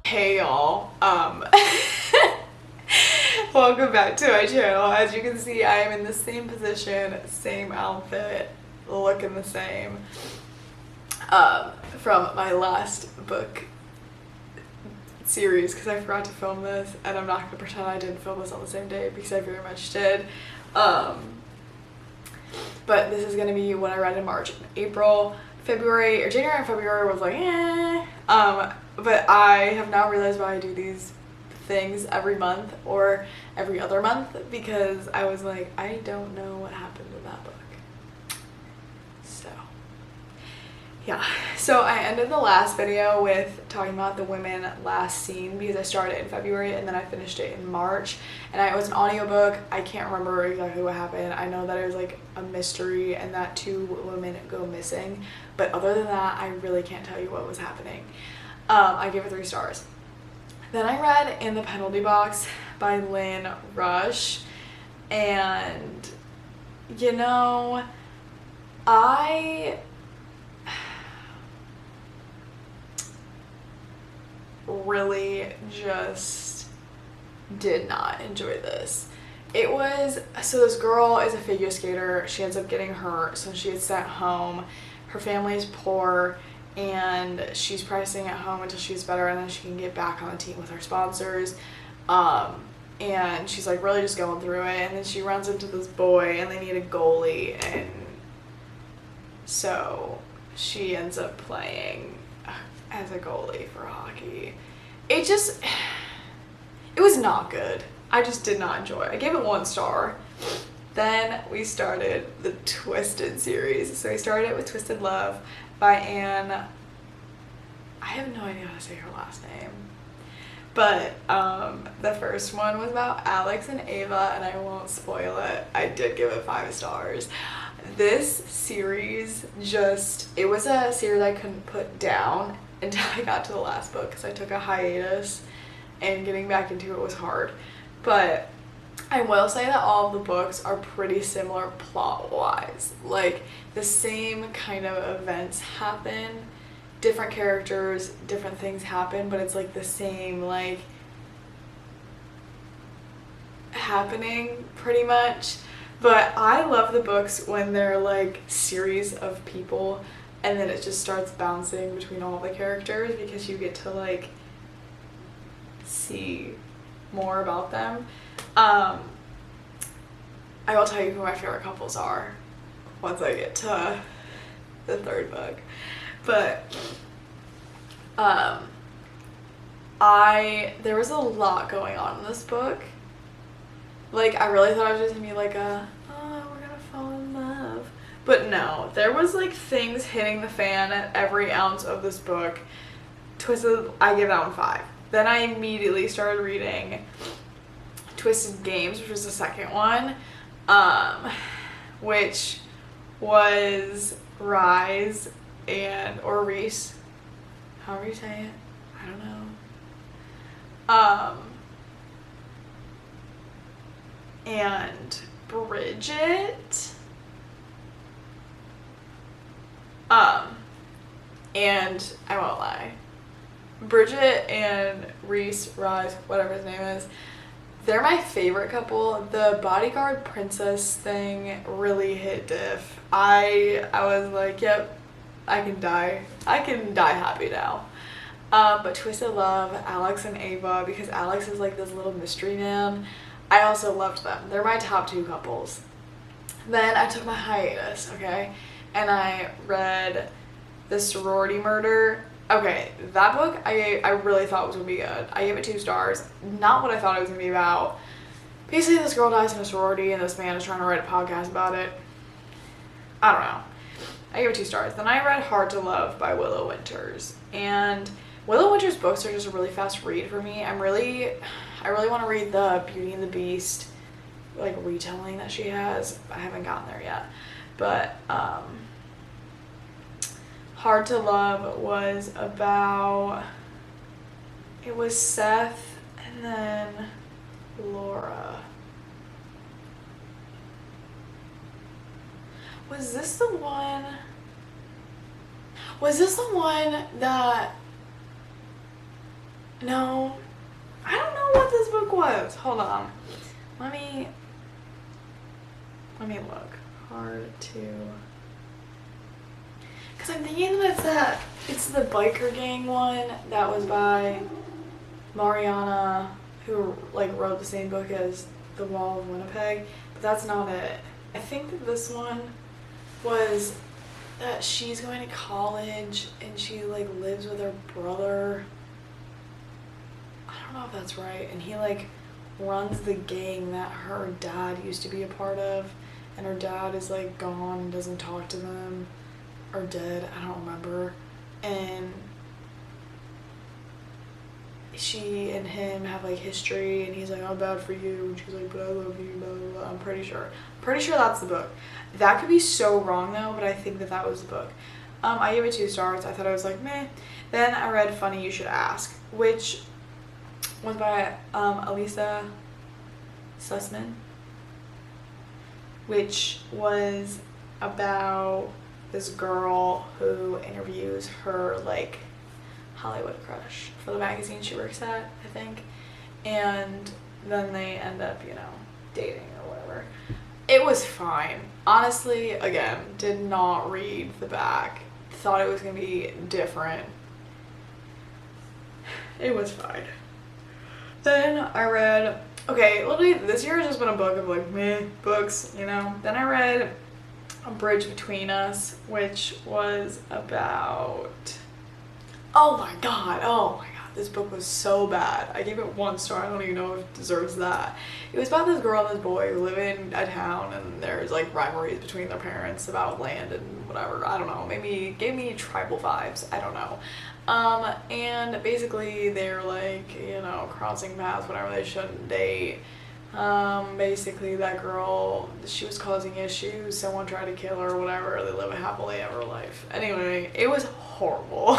Hey y'all, welcome back to my channel. As you can see, I am in the same position, same outfit, looking the same from my last book series, because I forgot to film this, and I'm not going to pretend I didn't film this on the same day because I very much did. But this is going to be what I read in March. April, February, or January and February was like, eh. But I have now realized why I do these things every month or every other month, because I was like, I don't know what happened in that book. So, yeah. So I ended the last video with talking about the women last seen, because I started in February and then I finished it in March, and it was an audiobook. I can't remember exactly what happened. I know that it was like a mystery and that 2 women go missing, but other than that, I really can't tell you what was happening. I gave it 3 stars. Then I read In the Penalty Box by Lynn Rush, and you know, I really just did not enjoy this. It was, so this girl is a figure skater. She ends up getting hurt, so she gets sent home. Her family is poor, and she's practicing at home until she's better, and then she can get back on the team with her sponsors. And she's like really just going through it, and then she runs into this boy, and they need a goalie, and so she ends up playing as a goalie for hockey. It was not good. I just did not enjoy it. I gave it 1 star. Then we started the Twisted series. So we started it with Twisted Love by Anne. I have no idea how to say her last name. But the first one was about Alex and Ava, and I won't spoil it. I did give it 5 stars. This series it was a series I couldn't put down until I got to the last book, because I took a hiatus and getting back into it was hard. But I will say that all of the books are pretty similar plot-wise. Like, the same kind of events happen, different characters, different things happen, but it's like the same, like, happening pretty much. But I love the books when they're like series of people and then it just starts bouncing between all the characters, because you get to like see more about them. I will tell you who my favorite couples are once I get to the 3rd book. But there was a lot going on in this book. Like, I really thought it was just gonna be like we're gonna fall in love. But no, there was like things hitting the fan at every ounce of this book. Twisted, I gave that one 5. Then I immediately started reading Twisted Games, which was the second one, which was Rise or Reese, however you say it, I don't know. And Bridget, and I won't lie, Bridget and Reese, Rise, whatever his name is, they're my favorite couple. The bodyguard princess thing really hit diff. I was like, yep, I can die happy now. But Twisted Love, Alex and Ava, because Alex is like this little mystery man, I also loved them. They're my top 2 couples. Then I took my hiatus, okay, and I read The Sorority Murder. Okay, that book I really thought was gonna be good. I gave it 2 stars. Not what I thought it was gonna be about. Basically, this girl dies in a sorority and this man is trying to write a podcast about it. I don't know. I gave it 2 stars. Then I read Hard to Love by Willow Winters. And Willow Winters books are just a really fast read for me. I really want to read the Beauty and the Beast like retelling that she has. I haven't gotten there yet. But Hard to Love was about, it was Seth and then Laura. Was this the one? Was this the one that... No. I don't know what this book was. Hold on. Let me look. Hard to... Because I'm thinking that it's the biker gang one that was by Mariana, who like wrote the same book as The Wall of Winnipeg, but that's not it. I think that this one was that she's going to college and she like lives with her brother. I don't know if that's right. And he like runs the gang that her dad used to be a part of, and her dad is like gone and doesn't talk to them, or dead, I don't remember. And she and him have like history, and he's like, I'm bad for you, and she's like, but I love you, blah, blah, blah. I'm pretty sure that's the book. That could be so wrong though, but I think that was the book. I gave it 2 stars. I thought I was like, meh. Then I read Funny You Should Ask, which was by Elisa Sussman, which was about this girl who interviews her like Hollywood crush for the magazine she works at, I think, and then they end up, you know, dating or whatever. It was fine. Honestly, again, did not read the back. Thought it was gonna be different. It was fine. Then I read, okay, literally this year has just been a book of like meh books, you know. Then I read A Bridge Between Us, which was about, oh my god, this book was so bad. I gave it 1 star. I don't even know if it deserves that. It was about this girl and this boy who live in a town, and there's like rivalries between their parents about land and whatever. I don't know. Maybe gave me tribal vibes. I don't know. And basically they're like, you know, crossing paths whenever they shouldn't date. Basically that girl, she was causing issues. Someone tried to kill her or whatever. They live a happily ever life. Anyway, it was horrible.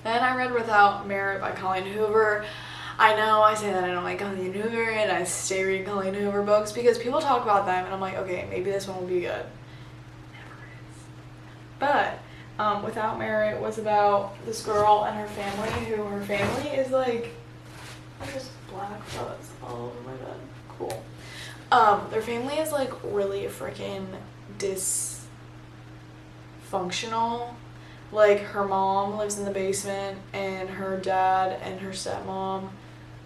Then I read Without Merit by Colleen Hoover. I know I say that I don't like Colleen Hoover, and I stay reading Colleen Hoover books because people talk about them and I'm like, okay, maybe this one will be good. Never is. But Without Merit was about this girl and her family, who her family is like, there's black fuzz all over my bed. Cool. Their family is like really freaking dysfunctional. Like her mom lives in the basement, and her dad and her stepmom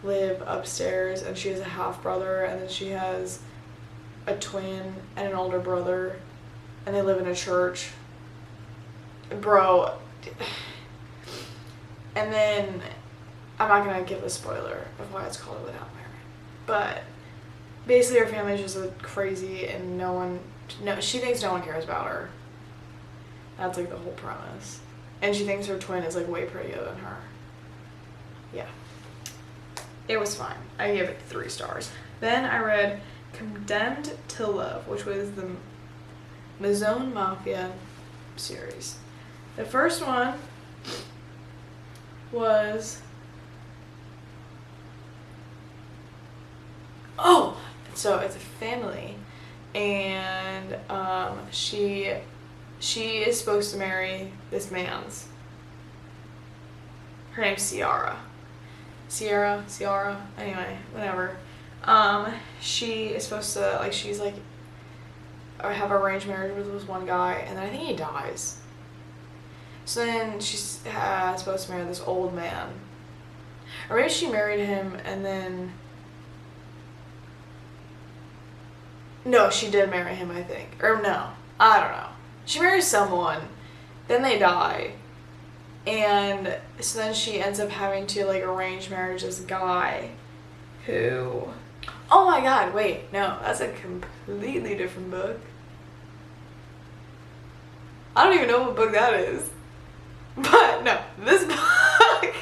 live upstairs, and she has a half brother, and then she has a twin and an older brother, and they live in a church. Bro. And then I'm not gonna give a spoiler of why it's called Without Merit, but basically her family is just like crazy, and she thinks no one cares about her. That's like the whole premise. And she thinks her twin is like way prettier than her. Yeah. It was fine. I gave it 3 stars. Then I read Condemned to Love, which was the Maison Mafia series. The first one was... Oh! So it's a family, and she is supposed to marry this man's. Her name's Ciara, anyway, whatever. She is supposed to, like, she's like, have arranged marriage with this one guy, and then I think he dies. So then she's supposed to marry this old man. Or maybe she married him and then... No, she did marry him, I think. Or no, I don't know. She marries someone, then they die, and so then she ends up having to like arrange marriage this guy who... Oh my god, wait, no, that's a completely different book. I don't even know what book that is. But no, this book...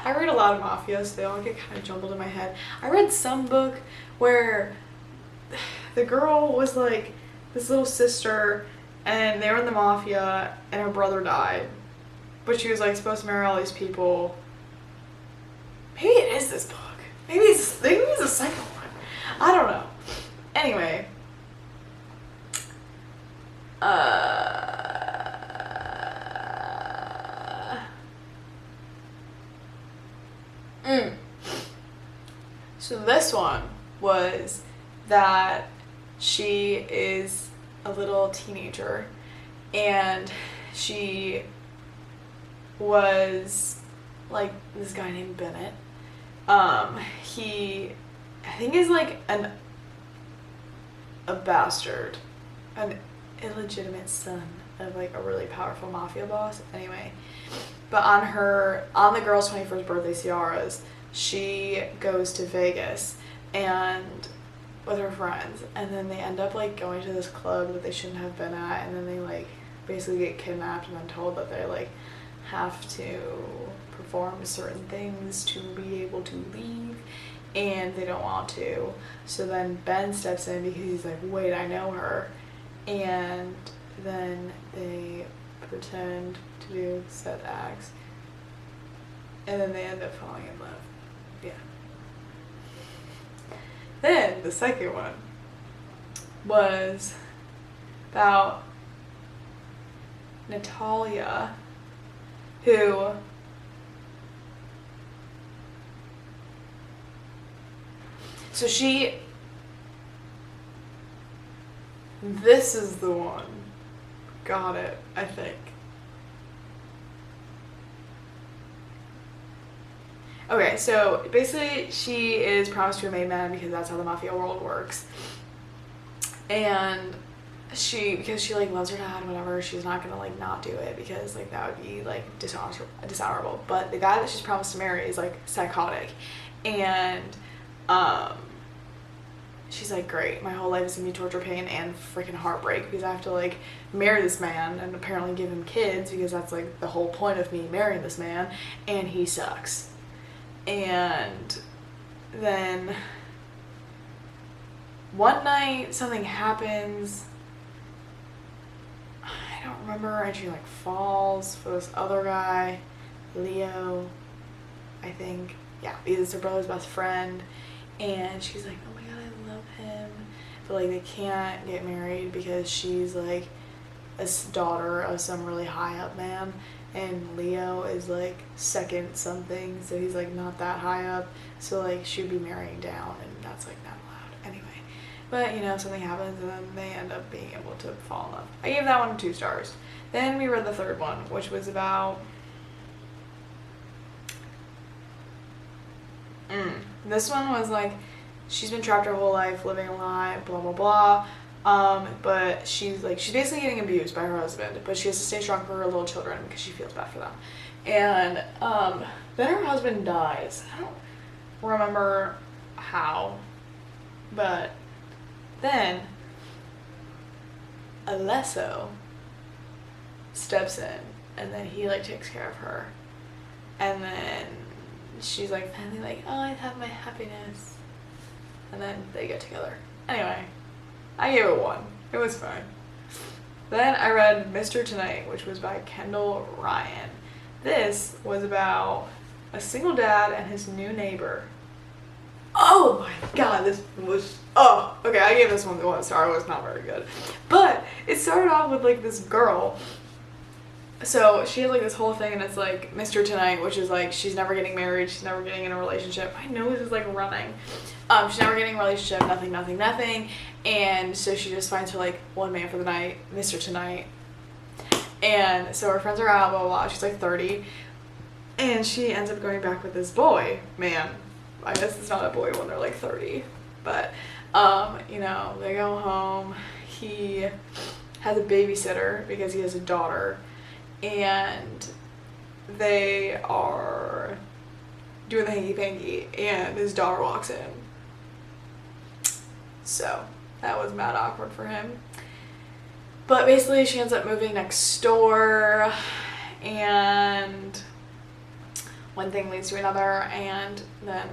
I read a lot of mafia, so they all get kind of jumbled in my head. I read some book where the girl was like this little sister, and they were in the mafia, and her brother died. But she was like supposed to marry all these people. Maybe it is this book. Maybe it's the second one. I don't know. Anyway. So this one was that she is a little teenager and she was like this guy named Bennett. He I think is like a bastard, an illegitimate son of like a really powerful mafia boss. Anyway, but on the girl's 21st birthday, Ciara's, she goes to Vegas and with her friends, and then they end up like going to this club that they shouldn't have been at, and then they like basically get kidnapped and then told that they like have to perform certain things to be able to leave, and they don't want to. So then Ben steps in because he's like, wait, I know her, and then they pretend to do set acts, and then they end up falling in love. Yeah. Then the second one was about Natalia, who this is the one. Got it, I think. Okay, so basically she is promised to a made man because that's how the mafia world works. And because she like loves her dad and whatever, she's not gonna like not do it because like that would be like dishonorable. But the guy that she's promised to marry is like psychotic, and she's like, great, my whole life is gonna be torture, pain, and freaking heartbreak because I have to like marry this man and apparently give him kids because that's like the whole point of me marrying this man, and he sucks. And then one night something happens, I don't remember, and she like falls for this other guy, Leo, I think. Yeah, because it's her brother's best friend, and she's like, oh my god, I love him, but like they can't get married because she's like a daughter of some really high up man, and Leo is like second something, so he's like not that high up, so like she'd be marrying down, and that's like not allowed anyway. But you know, something happens and then they end up being able to fall in love. I gave that one 2 stars. Then we read the third one, which was about this one was like, she's been trapped her whole life, living a lie, blah blah blah. But she's basically getting abused by her husband, but she has to stay strong for her little children because she feels bad for them. And then her husband dies. I don't remember how, but then Alesso steps in, and then he like takes care of her, and then she's like finally like, oh, I have my happiness, and then they get together. Anyway, I gave it 1. It was fine. Then I read Mr. Tonight, which was by Kendall Ryan. This was about a single dad and his new neighbor. Oh my god, this was, okay, I gave this one 1 star. It was not very good. But it started off with like this girl. So she had like this whole thing, and it's like Mr. Tonight, which is like she's never getting married, she's never getting in a relationship. My nose is like running. She's never getting a relationship, nothing. And so she just finds her like one man for the night, Mr. Tonight. And so her friends are out, blah blah blah. She's like 30, and she ends up going back with this boy, man. I guess it's not a boy when they're like 30, but you know, they go home. He has a babysitter because he has a daughter, and they are doing the hanky-panky, and his daughter walks in. So that was mad awkward for him. But basically she ends up moving next door, and one thing leads to another, and then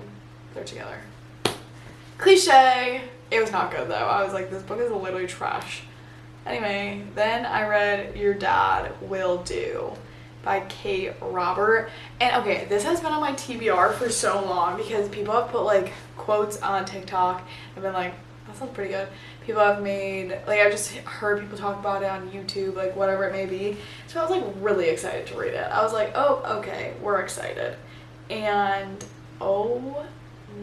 they're together. Cliche. It was not good though. I was like, this book is literally trash. Anyway, then I read Your Dad Will Do by Kate Robert. And okay, this has been on my TBR for so long because people have put like quotes on TikTok and been like, that sounds pretty good. People have made, like, I've just heard people talk about it on YouTube, like whatever it may be. So I was like really excited to read it. I was like, oh, okay, we're excited. And oh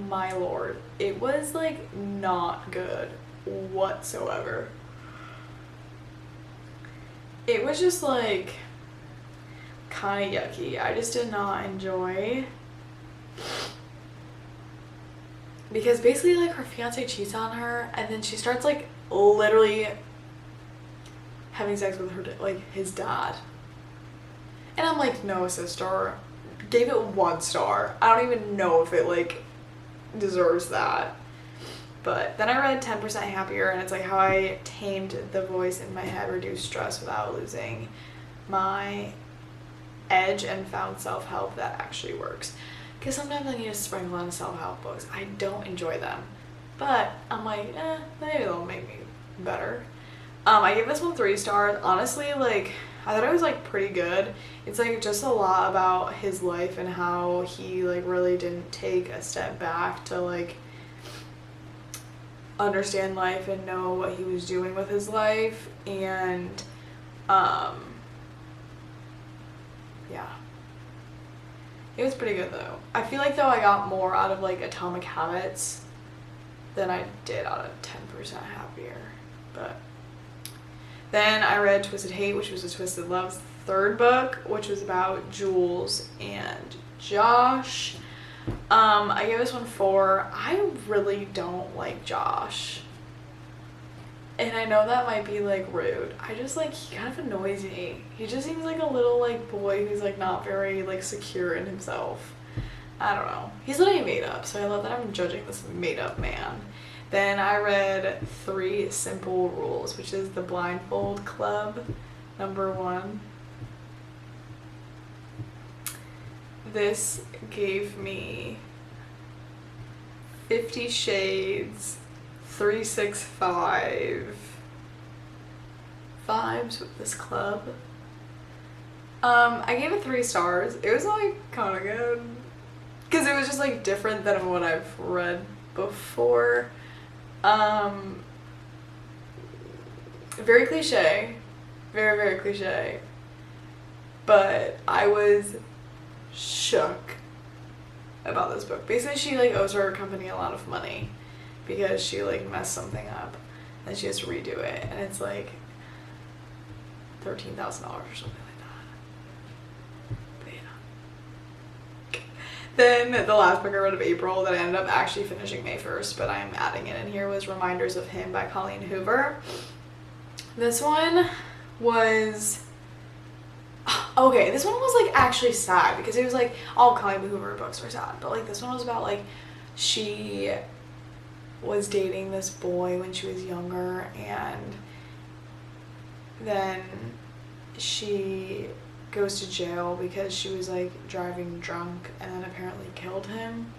my lord, it was like not good whatsoever. It was just like kind of yucky. I just did not enjoy, because basically like her fiance cheats on her and then she starts like literally having sex with her, like his dad. And I'm like, no, sister, gave it 1 star. I don't even know if it like deserves that. But then I read 10% Happier, and it's like how I tamed the voice in my head, reduced stress without losing my edge, and found self-help that actually works. Because sometimes I need to sprinkle on self-help books. I don't enjoy them, but I'm like, maybe they'll make me better. I gave this one 3 stars. Honestly, like, I thought it was like pretty good. It's like just a lot about his life and how he like really didn't take a step back to like understand life and know what he was doing with his life. And yeah, it was pretty good though. I feel like though I got more out of like Atomic Habits than I did out of 10% Happier. But then I read Twisted Hate, which was a Twisted Love's 3rd book, which was about Jules and Josh. I gave this one 4. I really don't like Josh. And I know that might be like rude. I just like, he kind of annoys me. He just seems like a little like boy who's like not very like secure in himself. I don't know. He's literally made up, so I love that I'm judging this made up man. Then I read 3 Simple Rules, which is the Blindfold Club, number 1. This gave me 50 Shades, 365 vibes with this club. I gave it 3 stars. It was like kind of good because it was just like different than what I've read before. Very cliche, very, very cliche, but I was shook about this book. Basically, she like owes her company a lot of money because she like messed something up and she has to redo it, and it's like $13,000 or something like that. But yeah. Then the last book I read of April that I ended up actually finishing May 1st, but I'm adding it in here, was Reminders of Him by Colleen Hoover. This one was okay, this one was like actually sad because it was like all Colleen Hoover books were sad, but like this one was about like she was dating this boy when she was younger, and then she goes to jail because she was like driving drunk and then apparently killed him.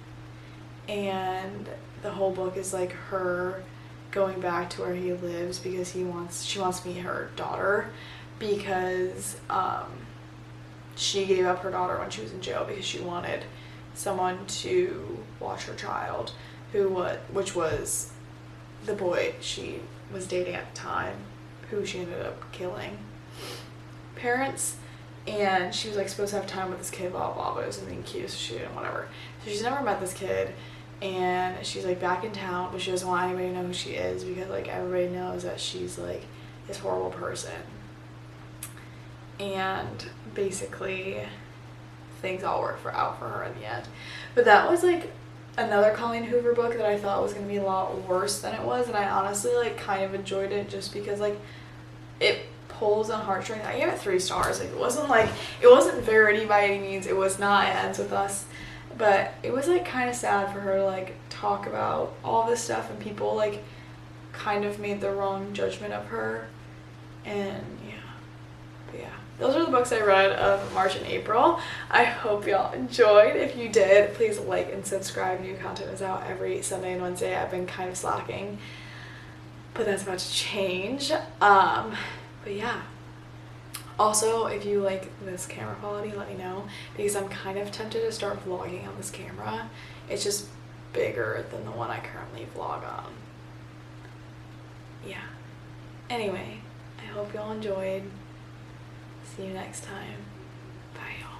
And the whole book is like her going back to where he lives because she wants to meet her daughter, because she gave up her daughter when she was in jail because she wanted someone to watch her child, which was the boy she was dating at the time, who she ended up killing parents. And she was like supposed to have time with this kid, blah blah, but it was something cute, so she didn't, whatever. So she's never met this kid, and she's like back in town, but she doesn't want anybody to know who she is because like everybody knows that she's like this horrible person. And basically things all work out for her in the end. But that was like another Colleen Hoover book that I thought was going to be a lot worse than it was, and I honestly like kind of enjoyed it just because like it pulls on heartstrings. I gave it 3 stars. Like it wasn't Verity by any means. It was not It Ends With Us, but it was like kind of sad for her to like talk about all this stuff, and people like kind of made the wrong judgment of her. And yeah, those are the books I read of March and April. I hope y'all enjoyed. If you did, please like and subscribe. New content is out every Sunday and Wednesday. I've been kind of slacking, but that's about to change. But yeah. Also, if you like this camera quality, let me know, because I'm kind of tempted to start vlogging on this camera. It's just bigger than the one I currently vlog on. Yeah. Anyway, I hope y'all enjoyed. See you next time. Bye, y'all.